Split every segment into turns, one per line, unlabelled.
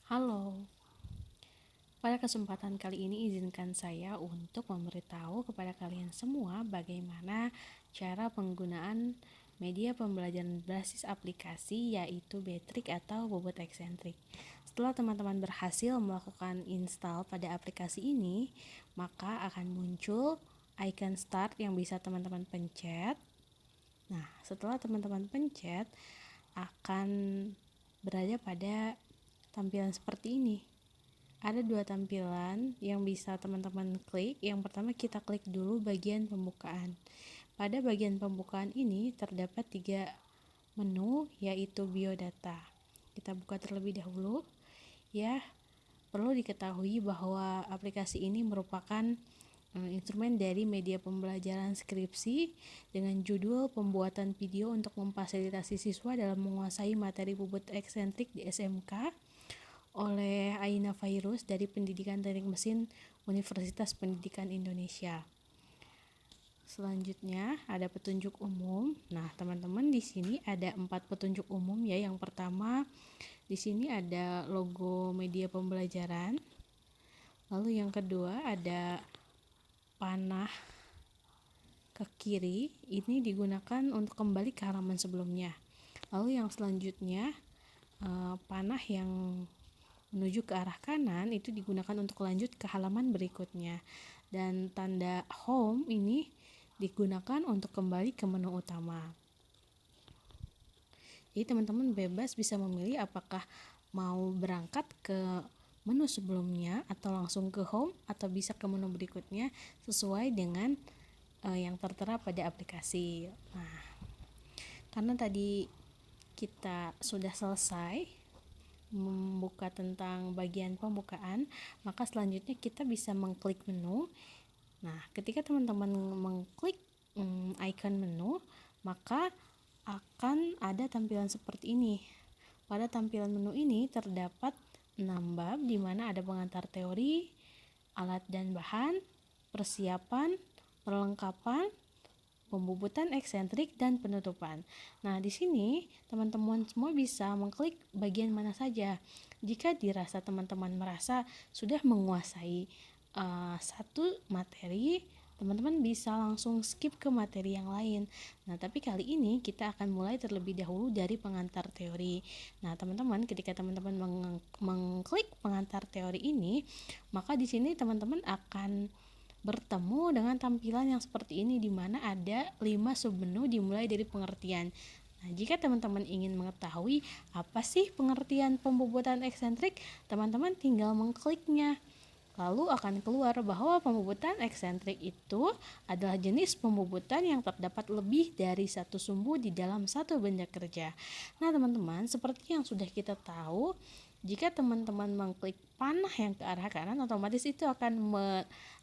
Halo, pada kesempatan kali ini izinkan saya untuk memberitahu kepada kalian semua bagaimana cara penggunaan media pembelajaran berbasis aplikasi yaitu Betrick atau bobot eksentrik. Setelah teman-teman berhasil melakukan install pada aplikasi ini, maka akan muncul icon start yang bisa teman-teman pencet. Nah, setelah teman-teman pencet, akan berada pada tampilan seperti ini. Ada dua tampilan yang bisa teman-teman klik. Yang pertama kita klik dulu bagian pembukaan. Pada bagian pembukaan ini terdapat 3 menu, yaitu biodata. Kita buka terlebih dahulu. Ya, perlu diketahui bahwa aplikasi ini merupakan instrumen dari media pembelajaran skripsi dengan judul pembuatan video untuk memfasilitasi siswa dalam menguasai materi bobot eksentrik di SMK oleh Aina Fairuz dari Pendidikan Teknik Mesin Universitas Pendidikan Indonesia. Selanjutnya ada petunjuk umum. Nah, teman-teman di sini ada 4 petunjuk umum ya. Yang pertama di sini ada logo media pembelajaran. Lalu yang kedua ada panah ke kiri, ini digunakan untuk kembali ke halaman sebelumnya. Lalu yang selanjutnya panah yang menuju ke arah kanan itu digunakan untuk lanjut ke halaman berikutnya, dan tanda home ini digunakan untuk kembali ke menu utama. Jadi teman-teman bebas bisa memilih apakah mau berangkat ke menu sebelumnya atau langsung ke home atau bisa ke menu berikutnya sesuai dengan yang tertera pada aplikasi. Nah, karena tadi kita sudah selesai membuka tentang bagian pembukaan, maka selanjutnya kita bisa mengklik menu. Nah, ketika teman-teman mengklik icon menu, maka akan ada tampilan seperti ini. Pada tampilan menu ini terdapat 6 bab di mana ada pengantar teori, alat dan bahan, persiapan, perlengkapan, pembobotan eksentrik, dan penutupan. Nah, di sini teman-teman semua bisa mengklik bagian mana saja. Jika dirasa teman-teman merasa sudah menguasai satu materi, teman-teman bisa langsung skip ke materi yang lain. Nah, tapi kali ini kita akan mulai terlebih dahulu dari pengantar teori. Nah, teman-teman, ketika teman-teman mengklik pengantar teori ini, maka di sini teman-teman akan bertemu dengan tampilan yang seperti ini, di mana ada 5 submenu dimulai dari pengertian. Nah, jika teman-teman ingin mengetahui apa sih pengertian pembobotan eksentrik, teman-teman tinggal mengkliknya. Lalu akan keluar bahwa pembobotan eksentrik itu adalah jenis pembobotan yang terdapat lebih dari satu sumbu di dalam satu benda kerja. Nah, teman-teman, seperti yang sudah kita tahu, jika teman-teman mengklik panah yang ke arah kanan, otomatis itu akan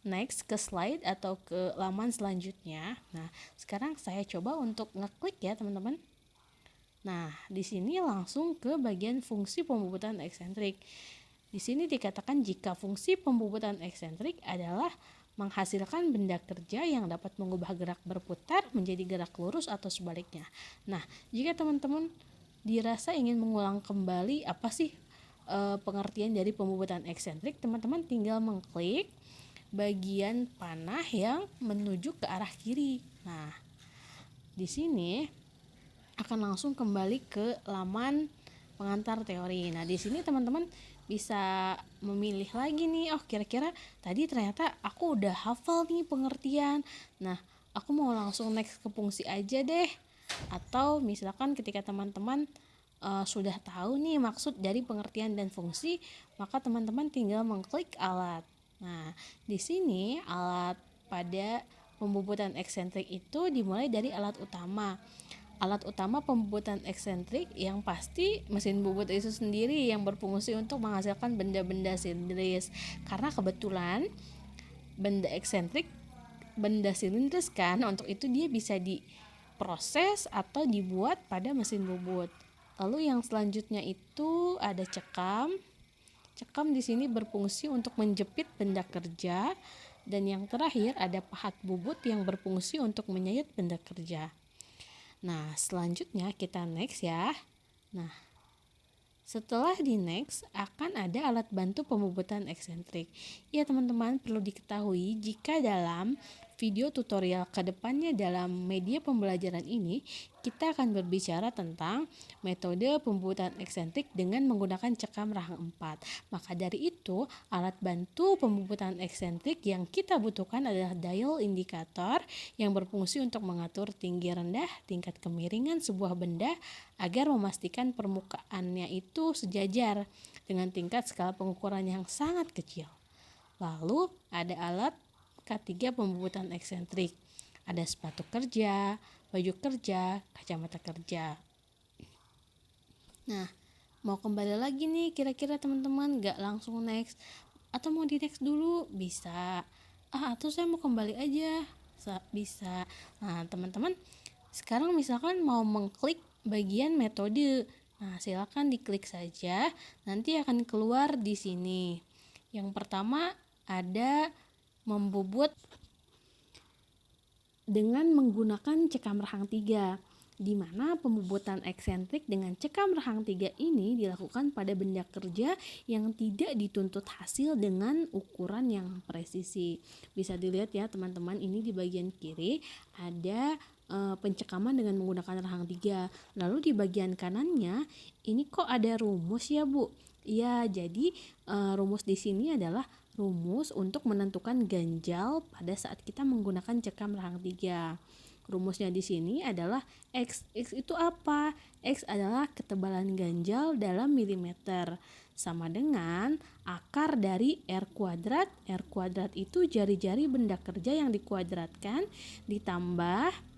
next ke slide atau ke laman selanjutnya. Nah, sekarang saya coba untuk ngeklik ya, teman-teman. Nah, di sini langsung ke bagian fungsi pembobotan eksentrik. Di sini dikatakan jika fungsi pembobotan eksentrik adalah menghasilkan benda kerja yang dapat mengubah gerak berputar menjadi gerak lurus atau sebaliknya. Nah, jika teman-teman dirasa ingin mengulang kembali apa sih pengertian dari pembobotan eksentrik, teman-teman tinggal mengklik bagian panah yang menuju ke arah kiri. Nah, di sini akan langsung kembali ke laman pengantar teori. Nah, di sini teman-teman bisa memilih lagi nih, oh kira-kira tadi ternyata aku udah hafal nih pengertian. Nah, aku mau langsung next ke fungsi aja deh. Atau misalkan ketika teman-teman sudah tahu nih maksud dari pengertian dan fungsi, maka teman-teman tinggal mengklik alat. Nah, di sini alat pada pembobotan eksentrik itu dimulai dari alat utama. Alat utama pembobotan eksentrik yang pasti mesin bobot itu sendiri yang berfungsi untuk menghasilkan benda-benda silindris. Karena kebetulan benda eksentrik benda silindris kan, untuk itu dia bisa diproses atau dibuat pada mesin bobot. Lalu yang selanjutnya itu ada cekam. Cekam di sini berfungsi untuk menjepit benda kerja, dan yang terakhir ada pahat bubut yang berfungsi untuk menyayat benda kerja. Nah, selanjutnya kita next ya. Nah, Setelah di next akan ada alat bantu pembubutan eksentrik. Ya teman-teman, perlu diketahui jika dalam video tutorial kedepannya dalam media pembelajaran ini kita akan berbicara tentang metode pembubutan eksentrik dengan menggunakan cekam rahang 4. Maka dari itu, alat bantu pembubutan eksentrik yang kita butuhkan adalah dial indikator yang berfungsi untuk mengatur tinggi rendah tingkat kemiringan sebuah benda agar memastikan permukaannya itu sejajar dengan tingkat skala pengukuran yang sangat kecil. Lalu ada alat K3 pembubutan eksentrik. Ada sepatu kerja, baju kerja, kacamata kerja. Nah, mau kembali lagi nih kira-kira teman-teman, gak langsung next atau mau di next dulu bisa. Atau saya mau kembali aja bisa. Nah teman-teman, sekarang misalkan mau mengklik bagian metode, nah silakan diklik saja, nanti akan keluar di sini. Yang pertama ada membobot dengan menggunakan cekam rahang 3, di mana pembobotan eksentrik dengan cekam rahang 3 ini dilakukan pada benda kerja yang tidak dituntut hasil dengan ukuran yang presisi. Bisa dilihat ya teman-teman, ini di bagian kiri ada pencekaman dengan menggunakan rahang 3. Lalu di bagian kanannya ini kok ada rumus ya Bu? Ya, jadi rumus di sini adalah rumus untuk menentukan ganjal pada saat kita menggunakan cekam rahang 3. Rumusnya di sini adalah X. X itu apa? X adalah ketebalan ganjal dalam milimeter, sama dengan akar dari R kuadrat. R kuadrat itu jari-jari benda kerja yang dikuadratkan ditambah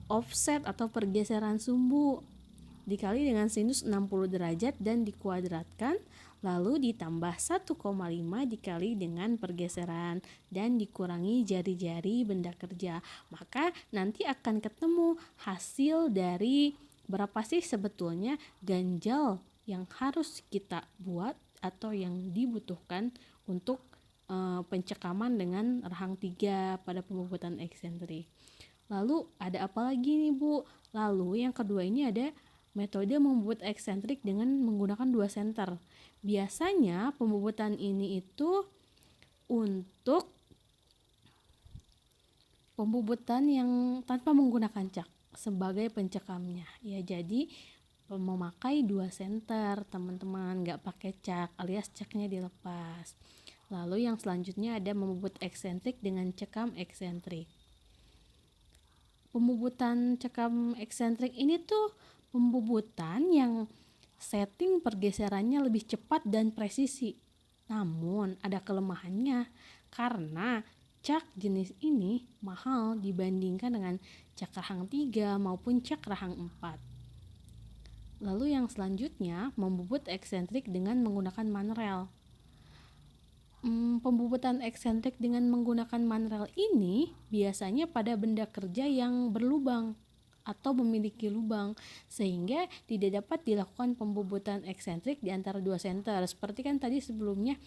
offset atau pergeseran sumbu dikali dengan sinus 60 derajat dan dikuadratkan, lalu ditambah 1,5 dikali dengan pergeseran dan dikurangi jari-jari benda kerja. Maka nanti akan ketemu hasil dari berapa sih sebetulnya ganjal yang harus kita buat atau yang dibutuhkan untuk pencekaman dengan rahang 3 pada pembobotan eksentrik. Lalu ada apa lagi nih Bu? Lalu yang kedua ini ada metode membobot eksentrik dengan menggunakan 2 senter. Biasanya pembobotan ini itu untuk pembobotan yang tanpa menggunakan cak sebagai pencekamnya. Ya, jadi memakai 2 senter teman-teman, nggak pakai cak alias caknya dilepas. Lalu yang selanjutnya ada membobot eksentrik dengan cekam eksentrik. Pembobotan cekam eksentrik ini tuh pembobotan yang setting pergeserannya lebih cepat dan presisi. Namun ada kelemahannya karena cak jenis ini mahal dibandingkan dengan cak rahang 3 maupun cak rahang 4. Lalu yang selanjutnya membobot eksentrik dengan menggunakan manual. Pembobotan eksentrik dengan menggunakan manual ini biasanya pada benda kerja yang berlubang atau memiliki lubang, sehingga tidak dapat dilakukan pembobotan eksentrik di antara 2 senter. Seperti kan tadi sebelumnya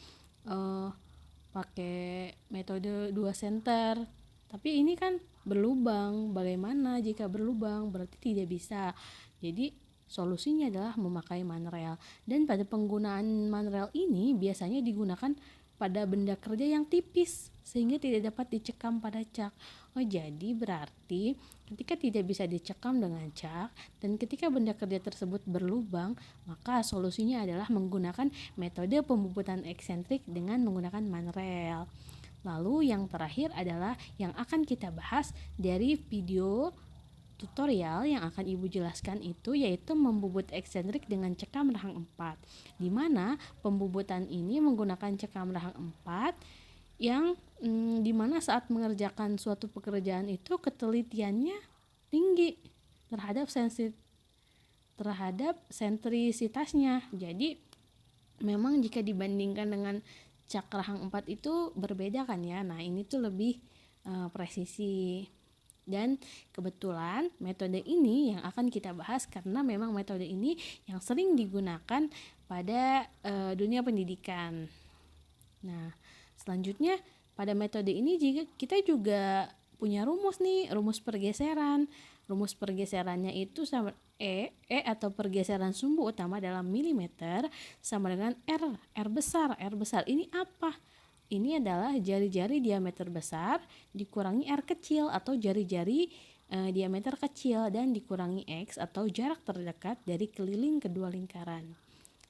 pakai metode 2 senter, tapi ini kan berlubang. Bagaimana jika berlubang? Berarti tidak bisa. Jadi solusinya adalah memakai manual, dan pada penggunaan manual ini biasanya digunakan pada benda kerja yang tipis sehingga tidak dapat dicekam pada cak. Jadi berarti ketika tidak bisa dicekam dengan cak dan ketika benda kerja tersebut berlubang, maka solusinya adalah menggunakan metode pembobotan eksentrik dengan menggunakan manual. Lalu yang terakhir adalah yang akan kita bahas dari video tutorial yang akan Ibu jelaskan itu, yaitu membobot eksentrik dengan cekam rahang 4, di mana pembobotan ini menggunakan cekam rahang 4 yang dimana saat mengerjakan suatu pekerjaan itu ketelitiannya tinggi terhadap sentrisitasnya. Jadi memang jika dibandingkan dengan cak rahang 4 itu berbeda kan ya. Nah ini tuh lebih presisi. Dan kebetulan metode ini yang akan kita bahas karena memang metode ini yang sering digunakan pada dunia pendidikan. Nah, selanjutnya pada metode ini kita juga punya rumus nih, rumus pergeseran. Rumus pergeserannya itu sama E atau pergeseran sumbu utama dalam milimeter sama dengan R besar. R besar ini apa? Ini adalah jari-jari diameter besar dikurangi R kecil atau jari-jari diameter kecil dan dikurangi X atau jarak terdekat dari keliling kedua lingkaran.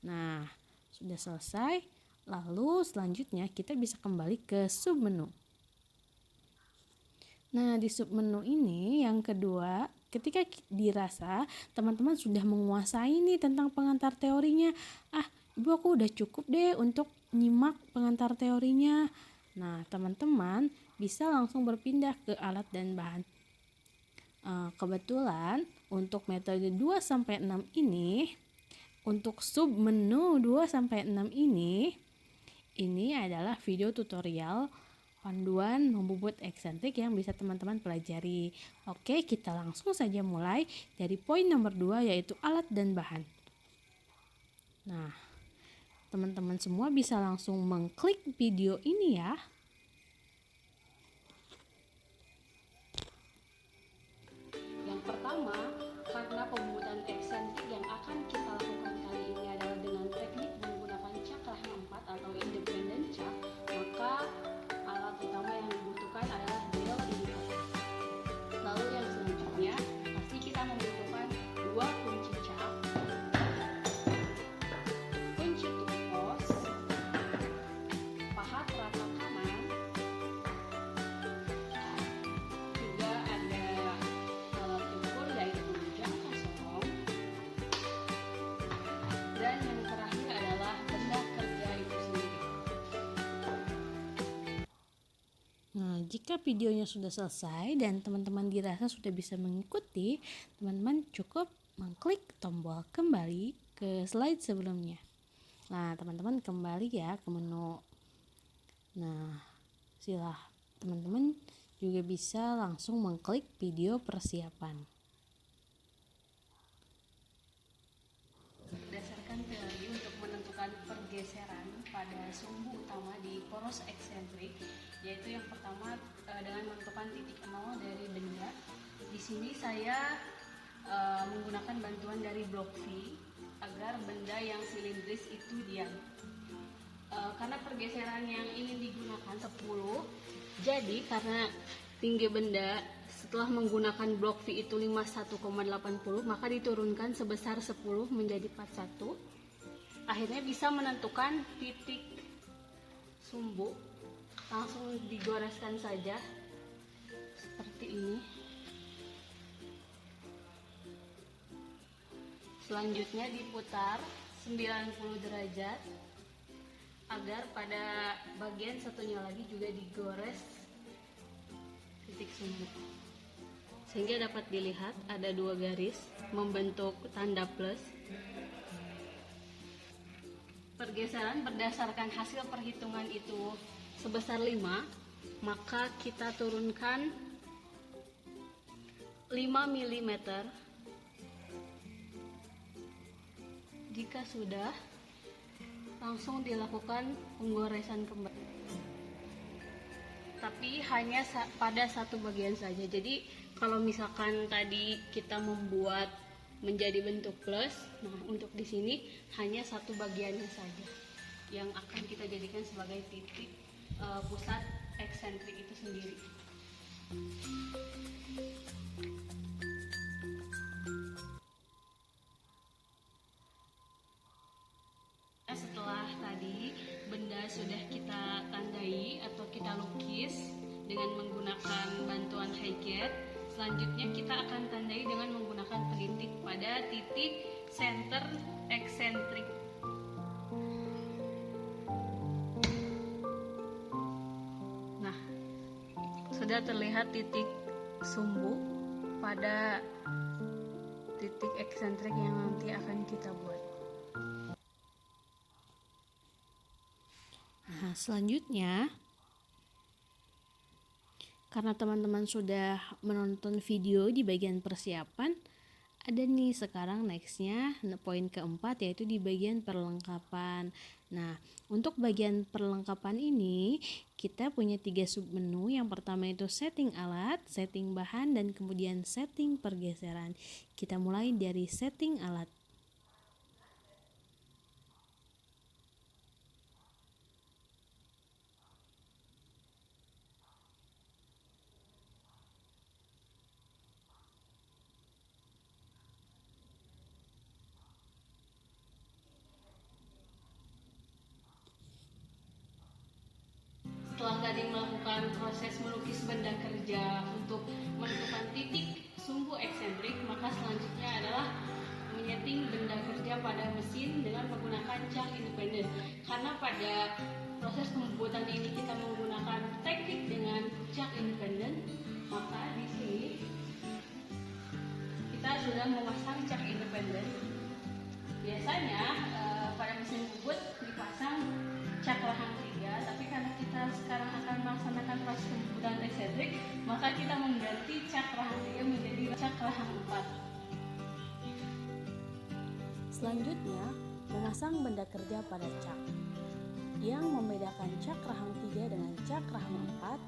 Nah, sudah selesai. Lalu selanjutnya kita bisa kembali ke submenu. Nah, di submenu ini yang kedua, ketika dirasa teman-teman sudah menguasai nih tentang pengantar teorinya. Ibu aku udah cukup deh untuk nyimak pengantar teorinya. Nah, teman-teman bisa langsung berpindah ke alat dan bahan. Kebetulan untuk metode 2-6 ini, untuk submenu 2-6 ini adalah video tutorial panduan membubut eksentrik yang bisa teman-teman pelajari. Oke, kita langsung saja mulai dari poin nomor 2 yaitu alat dan bahan. Nah, teman-teman semua bisa langsung mengklik video ini ya. Yang pertama, karena pembubutan eksentrik yang akan kita lakukan kali ini adalah dengan teknik menggunakan cak rahang 4 atau independent cak, maka alat utama yang dibutuhkan adalah dial indikator. Lalu yang selanjutnya, pasti kita membutuhkan 2 kunci cak, kunci tupos, pahat rata kanan, juga ada alat ukur yaitu jangka sorong, dan yang terakhir adalah benda kerja itu sendiri. Nah, jika videonya sudah selesai dan teman-teman dirasa sudah bisa mengikuti, teman-teman cukup mengklik tombol kembali ke slide sebelumnya. Nah, teman-teman kembali ya ke menu. Nah, teman-teman juga bisa langsung mengklik video persiapan. Berdasarkan teori untuk menentukan pergeseran pada sumbu utama di poros eksentrik, yaitu yang pertama dengan menentukan titik nol dari benda. Di sini saya menggunakan bantuan dari blok V agar benda yang silindris itu diam. Karena pergeseran yang ingin digunakan 10, jadi karena tinggi benda setelah menggunakan blok V itu 51,80, maka diturunkan sebesar 10 menjadi 41. Akhirnya bisa menentukan titik sumbu. Langsung digoreskan saja seperti ini. Selanjutnya diputar 90 derajat agar pada bagian satunya lagi juga digores titik sumbu, sehingga dapat dilihat ada 2 garis membentuk tanda plus. Pergeseran berdasarkan hasil perhitungan itu sebesar 5, maka kita turunkan 5 mm. Jika sudah, langsung dilakukan penggoresan kembali, tapi hanya pada satu bagian saja. Jadi kalau misalkan tadi kita membuat menjadi bentuk plus, nah untuk di sini hanya satu bagiannya saja yang akan kita jadikan sebagai titik pusat eksentrik itu sendiri. Setelah tadi benda sudah kita tandai atau kita lukis dengan menggunakan bantuan Higget, selanjutnya kita akan tandai dengan menggunakan pelitik pada titik center eksentrik. Nah, sudah terlihat titik sumbu pada titik eksentrik yang nanti akan kita buat. Nah, selanjutnya, karena teman-teman sudah menonton video di bagian persiapan, Ada nih sekarang nextnya poin keempat, yaitu di bagian perlengkapan. Nah, untuk bagian perlengkapan ini kita punya 3 submenu. Yang pertama itu setting alat, setting bahan, dan kemudian setting pergeseran. Kita mulai dari setting alat. Setelah tadi melakukan proses melukis benda kerja untuk menentukan titik sumbu eksentrik, maka selanjutnya adalah menyeting benda kerja pada mesin dengan menggunakan cak independen. Karena pada proses pembuatan ini kita menggunakan teknik dengan cak independen, maka di sini kita sudah memasang cak independen. Biasanya pada mesin bubut dipasang cak rahang 3, tapi karena kita sekarang akan melaksanakan proses pembuatan eksentrik, maka kita mengganti cak rahang 3 menjadi cak rahang 4. Selanjutnya, memasang benda kerja pada cak. Yang membedakan cak rahang 3 dengan cak rahang 4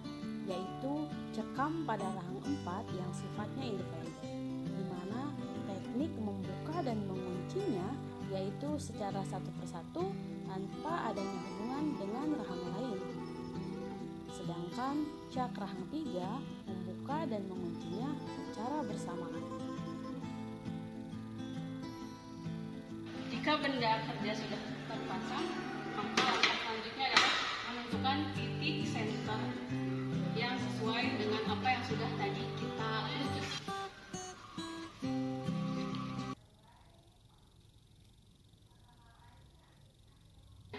yaitu cekam pada rahang 4 yang sifatnya independen, di mana teknik membuka dan menguncinya yaitu secara satu persatu tanpa adanya hubungan dengan rahang lain. Sedangkan cak rahang 3 membuka dan menguncinya secara bersamaan. Jika benda kerja sudah terpasang, maka langkah selanjutnya adalah menentukan titik center yang sesuai dengan apa yang sudah tadi kita lukis.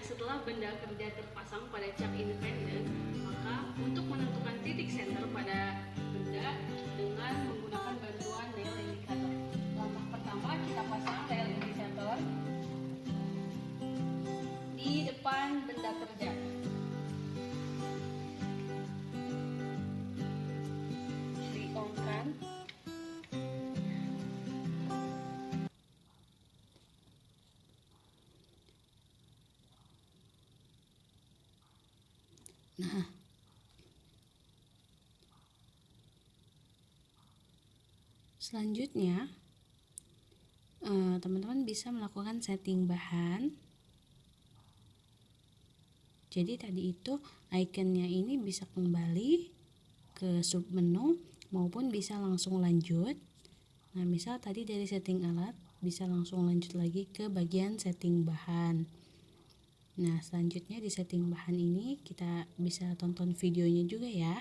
Setelah benda kerja terpasang pada cak independen, maka untuk menentukan titik center pada benda dengan menggunakan bantuan dial indikator. Langkah pertama, kita pasang dial indikator di depan benda kerja. Di-on-kan. Nah, selanjutnya teman-teman bisa melakukan setting bahan. Jadi tadi itu ikonnya ini bisa kembali ke submenu maupun bisa langsung lanjut. Nah, misal tadi dari setting alat bisa langsung lanjut lagi ke bagian setting bahan. Nah, selanjutnya di setting bahan ini kita bisa tonton videonya juga ya.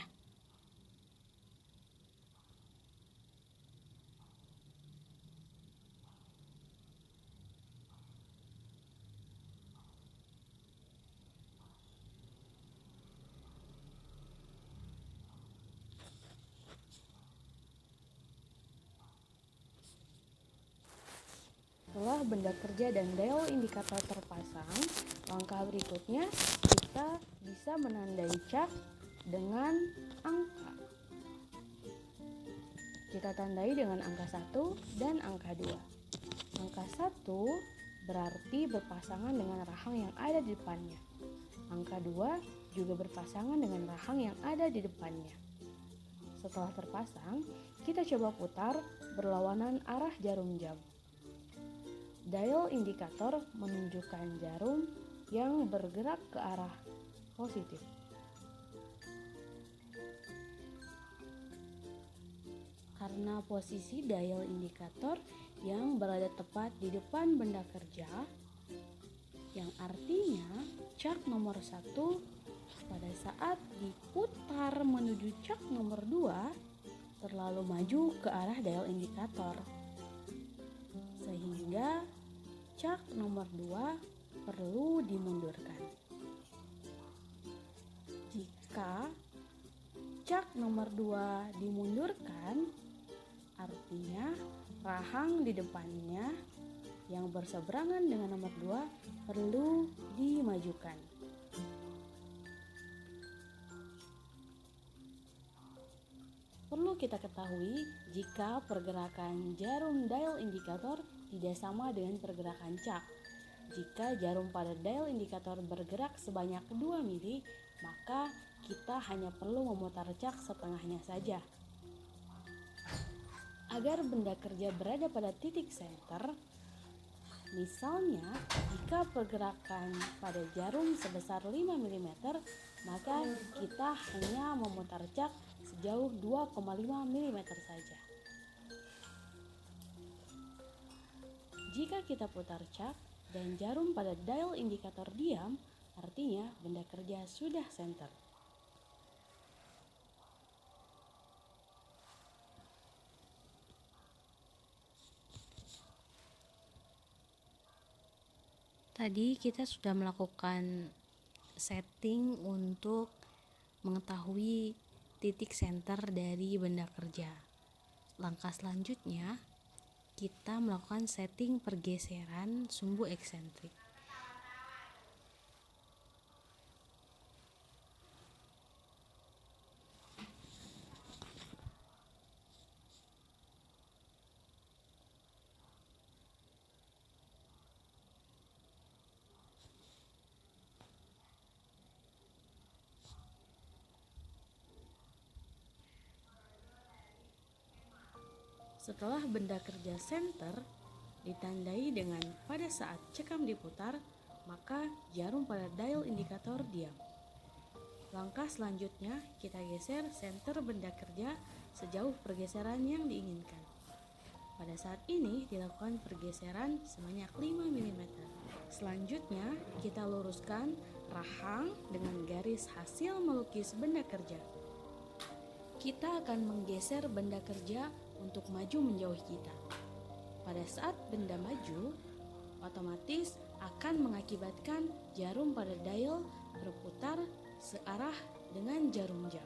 Setelah benda kerja dan dial indikator terpasang, langkah berikutnya kita bisa menandai cak dengan angka. Kita tandai dengan angka 1 dan angka 2. Angka 1 berarti berpasangan dengan rahang yang ada di depannya. Angka 2 juga berpasangan dengan rahang yang ada di depannya. Setelah terpasang, kita coba putar berlawanan arah jarum jam. Dial indikator menunjukkan jarum yang bergerak ke arah positif. Karena posisi dial indikator yang berada tepat di depan benda kerja, yang artinya cak nomor 1 pada saat diputar menuju cak nomor 2 terlalu maju ke arah dial indikator, sehingga cak nomor 2 perlu dimundurkan. Jika cak nomor 2 dimundurkan, artinya rahang di depannya yang berseberangan dengan nomor 2 perlu dimajukan. Perlu kita ketahui jika pergerakan jarum dial indikator tidak sama dengan pergerakan cak. Jika jarum pada dial indikator bergerak sebanyak 2 mili, maka kita hanya perlu memutar cak setengahnya saja. Agar benda kerja berada pada titik senter, misalnya jika pergerakan pada jarum sebesar 5 mm, maka kita hanya memutar cak sejauh 2,5 mm saja. Jika kita putar cak dan jarum pada dial indikator diam, artinya benda kerja sudah senter. Tadi kita sudah melakukan setting untuk mengetahui titik senter dari benda kerja. Langkah selanjutnya, kita melakukan setting pergeseran sumbu eksentrik. Setelah benda kerja senter ditandai dengan pada saat cekam diputar, maka jarum pada dial indikator diam. Langkah selanjutnya, kita geser senter benda kerja sejauh pergeseran yang diinginkan. Pada saat ini dilakukan pergeseran sebanyak 5 mm. Selanjutnya, kita luruskan rahang dengan garis hasil melukis benda kerja. Kita akan menggeser benda kerja untuk maju menjauhi kita. Pada saat benda maju, otomatis akan mengakibatkan jarum pada dial berputar searah dengan jarum jam.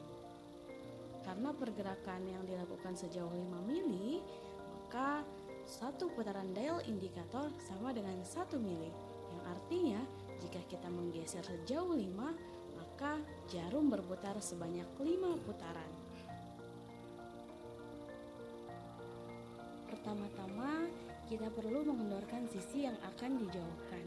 Karena pergerakan yang dilakukan sejauh 5 mili, maka satu putaran dial indikator sama dengan 1 mili, yang artinya jika kita menggeser sejauh 5, maka jarum berputar sebanyak 5 putaran. Pertama-tama, kita perlu mengendorkan sisi yang akan dijauhkan.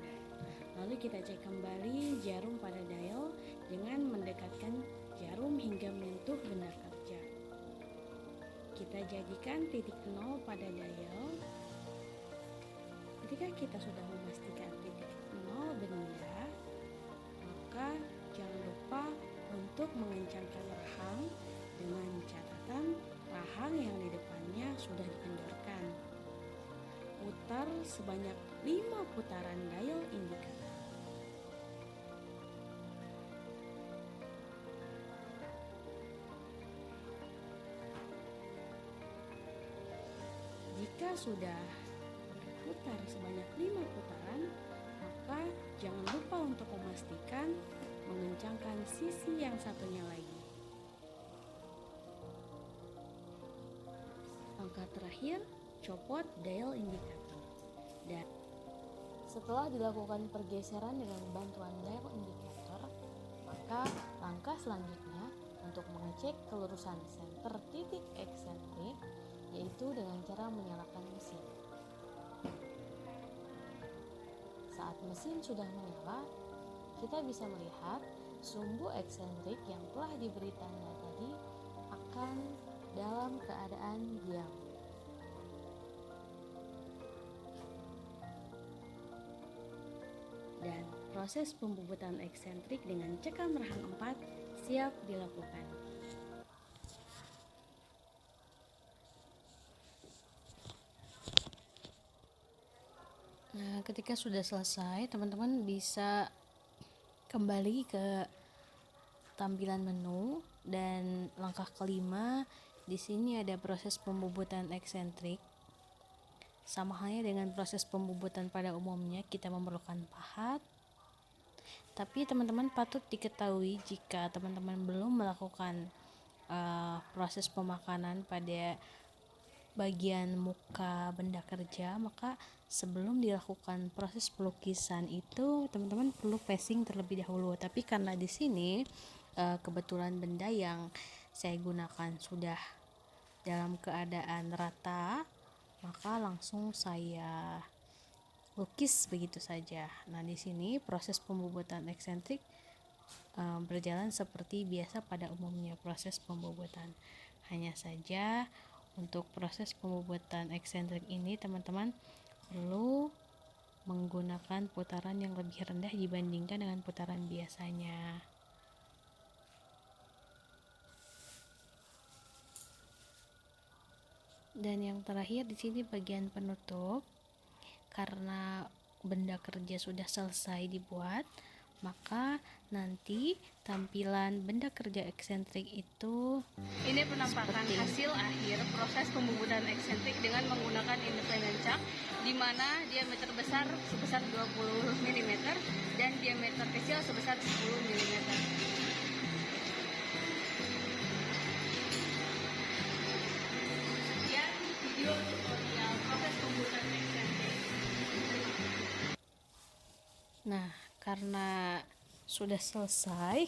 Lalu kita cek kembali jarum pada dial dengan mendekatkan jarum hingga menyentuh benda kerja. Kita jadikan titik 0 pada dial. Ketika kita sudah memastikan titik 0 benda, maka jangan lupa untuk mengencangkan rahang dengan catatan rahang yang di depannya sudah dikendorkan. Putar sebanyak 5 putaran dial indikator. Jika sudah berputar sebanyak 5 putaran, maka jangan lupa untuk memastikan mengencangkan sisi yang satunya lagi. Langkah terakhir, copot dial indikator. Dan setelah dilakukan pergeseran dengan bantuan dial indikator, maka langkah selanjutnya untuk mengecek kelurusan senter titik eksentrik yaitu dengan cara menyalakan mesin. Saat mesin sudah menyala, kita bisa melihat sumbu eksentrik yang telah diberi tanda tadi akan dalam keadaan diam. Dan proses pembubutan eksentrik dengan cekam rahang 4 siap dilakukan. Nah, ketika sudah selesai, teman-teman bisa kembali ke tampilan menu dan langkah kelima. Di sini ada proses pembubutan eksentrik. Sama halnya dengan proses pembubutan pada umumnya, kita memerlukan pahat. Tapi teman-teman patut diketahui jika teman-teman belum melakukan proses pemakanan pada bagian muka benda kerja, maka sebelum dilakukan proses pelukisan itu teman-teman perlu facing terlebih dahulu. Tapi karena di sini kebetulan benda yang saya gunakan sudah dalam keadaan rata, maka langsung saya lukis begitu saja. Nah, di sini proses pembubutan eksentrik berjalan seperti biasa pada umumnya proses pembubutan. Hanya saja untuk proses pembubutan eksentrik ini teman-teman perlu menggunakan putaran yang lebih rendah dibandingkan dengan putaran biasanya. Dan yang terakhir di sini bagian penutup. Karena benda kerja sudah selesai dibuat, maka nanti tampilan benda kerja eksentrik itu
ini penampakan hasil akhir proses pembubutan eksentrik dengan menggunakan independent chuck, di mana diameter besar sebesar 20 mm dan diameter kecil sebesar 10 mm. Sekian video tutorial proses pembuatan eksentrik.
Nah, karena sudah selesai,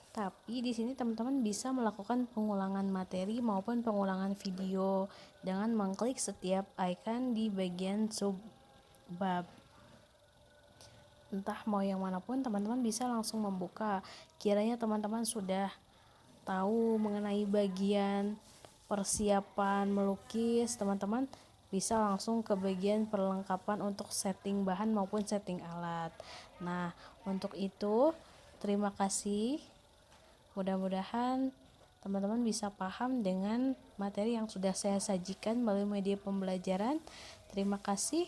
tapi di sini teman-teman bisa melakukan pengulangan materi maupun pengulangan video dengan mengklik setiap icon di bagian subbab. Entah mau yang manapun, teman-teman bisa langsung membuka. Kiranya teman-teman sudah tahu mengenai bagian persiapan melukis, teman-teman bisa langsung ke bagian perlengkapan untuk setting bahan maupun setting alat. Nah, untuk itu terima kasih. Mudah-mudahan teman-teman bisa paham dengan materi yang sudah saya sajikan melalui media pembelajaran. Terima kasih.